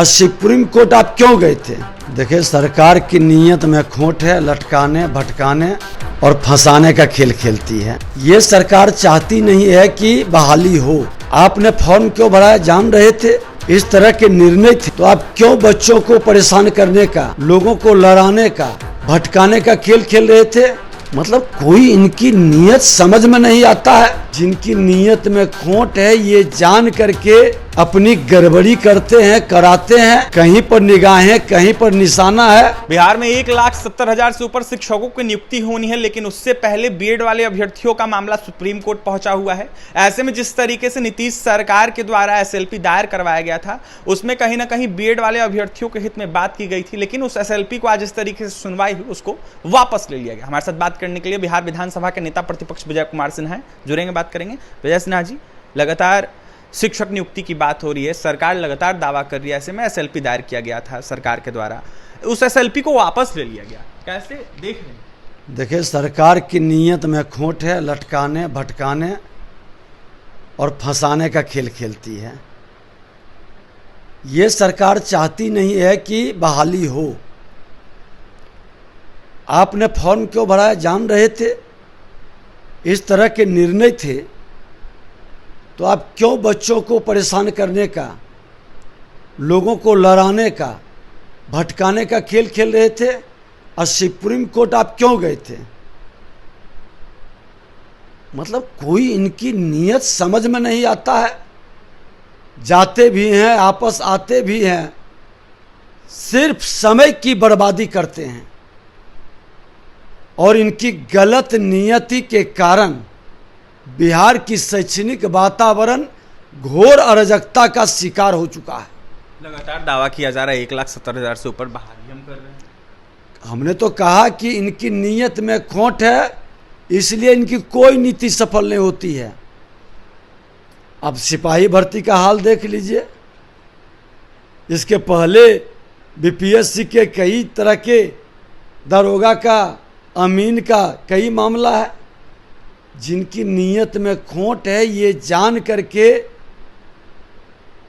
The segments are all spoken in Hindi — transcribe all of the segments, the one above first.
और सुप्रीम कोर्ट आप क्यों गए थे? देखिए, सरकार की नीयत में खोट है, लटकाने, भटकाने और फंसाने का खेल खेलती है। ये सरकार चाहती नहीं है कि बहाली हो। आपने फॉर्म क्यों भराया जान रहे थे? इस तरह के निर्णय थे तो आप क्यों बच्चों को परेशान करने का, लोगों को लड़ाने का, भटकाने का खेल खेल रहे थे? मतलब कोई इनकी नीयत समझ में नहीं आता है। जिनकी नीयत में खोट है ये जान करके अपनी गड़बड़ी करते हैं, कराते हैं। कहीं पर निगाहें, कहीं पर निशाना है। बिहार में 1,70,000 से ऊपर शिक्षकों की नियुक्ति होनी है, लेकिन उससे पहले बीएड वाले अभ्यर्थियों का मामला सुप्रीम कोर्ट पहुंचा हुआ है। ऐसे में जिस तरीके से नीतीश सरकार के द्वारा एसएलपी दायर करवाया गया था, उसमें कहीं ना कहीं बीएड वाले अभ्यर्थियों के हित में बात की गई थी, लेकिन उस एसएलपी को आज इस तरीके से सुनवाई हुई, उसको वापस ले लिया गया। हमारे साथ बात करने के लिए बिहार विधानसभा के नेता प्रतिपक्ष विजय कुमार सिन्हा हैं, जुड़ेंगे, बात करेंगे। विजय सिन्हा जी, लगातार शिक्षक नियुक्ति की बात हो रही है, सरकार लगातार दावा कर रही है, ऐसे में एसएलपी दायर किया गया था सरकार के द्वारा, उस एसएलपी को वापस ले लिया गया, कैसे देख रहे हैं? देखिए, सरकार की नीयत में खोट है, लटकाने, भटकाने और फंसाने का खेल खेलती है। ये सरकार चाहती नहीं है कि बहाली हो। आपने फॉर्म क्यों भराया जान रहे थे? इस तरह के निर्णय थे तो आप क्यों बच्चों को परेशान करने का, लोगों को लड़ाने का, भटकाने का खेल खेल रहे थे? और सुप्रीम कोर्ट आप क्यों गए थे? मतलब कोई इनकी नीयत समझ में नहीं आता है। जाते भी हैं, आपस आते भी हैं, सिर्फ समय की बर्बादी करते हैं। और इनकी गलत नियति के कारण बिहार की शैक्षणिक वातावरण घोर अराजकता का शिकार हो चुका है। लगातार दावा किया जा रहा है 1,70,000 से ऊपर बहाली हम कर रहे हैं। हमने तो कहा कि इनकी नीयत में खोट है, इसलिए इनकी कोई नीति सफल नहीं होती है। अब सिपाही भर्ती का हाल देख लीजिए। इसके पहले बीपीएससी के कई तरह के, दरोगा का, अमीन का कई मामला है। जिनकी नीयत में खोट है ये जान करके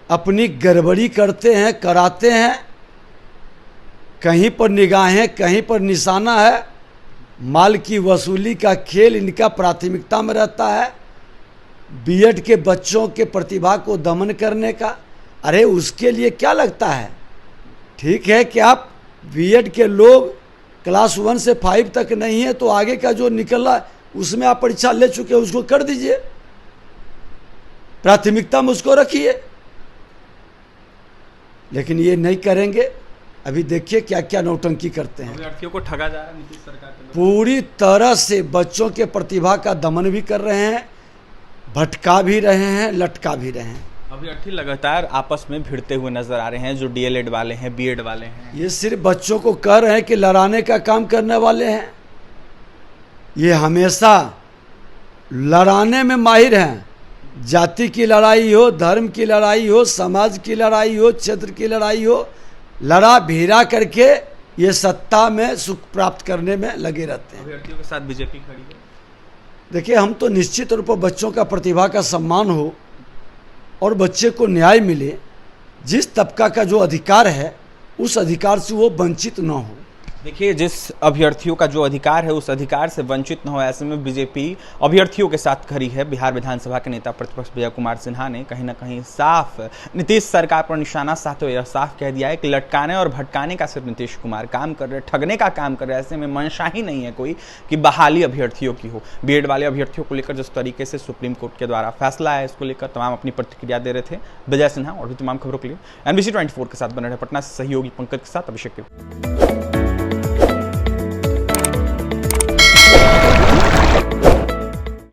अपनी गड़बड़ी करते हैं, कराते हैं। कहीं पर निगाहें, कहीं पर निशाना है। माल की वसूली का खेल इनका प्राथमिकता में रहता है। बीएड के बच्चों के प्रतिभा को दमन करने का। अरे उसके लिए क्या लगता है? ठीक है कि आप बीएड के लोग क्लास 1 से 5 तक नहीं है तो आगे का जो निकला उसमें आप परीक्षा ले चुके हैं, उसको कर दीजिए, प्राथमिकता में उसको रखिए। लेकिन ये नहीं करेंगे। अभी देखिए क्या क्या नौटंकी करते हैं। अभ्यर्थियों को ठगा जा रहा है नीतीश सरकार के द्वारा। पूरी तरह से बच्चों के प्रतिभा का दमन भी कर रहे हैं, भटका भी रहे हैं, लटका भी रहे हैं। अभ्यर्थी लगातार आपस में भिड़ते हुए नजर आ रहे हैं, जो डीएलएड वाले हैं, बीएड वाले हैं। ये सिर्फ बच्चों को कह रहे हैं कि लड़ाने का काम करने वाले हैं। ये हमेशा लड़ाने में माहिर हैं। जाति की लड़ाई हो, धर्म की लड़ाई हो, समाज की लड़ाई हो, क्षेत्र की लड़ाई हो, लड़ा भिड़ा करके ये सत्ता में सुख प्राप्त करने में लगे रहते हैं। अभ्यर्थियों के साथ बीजेपी खड़ी है। देखिए, हम तो निश्चित तौर पर बच्चों का प्रतिभा का सम्मान हो और बच्चे को न्याय मिले। जिस तबका का जो अधिकार है उस अधिकार से वो वंचित न हो। देखिए, जिस अभ्यर्थियों का जो अधिकार है उस अधिकार से वंचित न हो, ऐसे में बीजेपी अभ्यर्थियों के साथ खड़ी है। बिहार विधानसभा के नेता प्रतिपक्ष विजय कुमार सिन्हा ने कहीं ना कहीं साफ नीतीश सरकार पर निशाना साधते हुए यह साफ कह दिया है कि लटकाने और भटकाने का सिर्फ नीतीश कुमार काम कर रहे हैं, ठगने का काम कर रहे हैं। ऐसे में मंशा ही नहीं है कोई कि बहाली अभ्यर्थियों की हो। बीएड वाले अभ्यर्थियों को लेकर जिस तरीके से सुप्रीम कोर्ट के द्वारा फैसला है, इसको लेकर तमाम अपनी प्रतिक्रिया दे रहे थे विजय सिन्हा। और भी तमाम खबरों के लिए NBC 24 के साथ बने रहे। पटना से सहयोगी पंकज के साथ अभिषेक।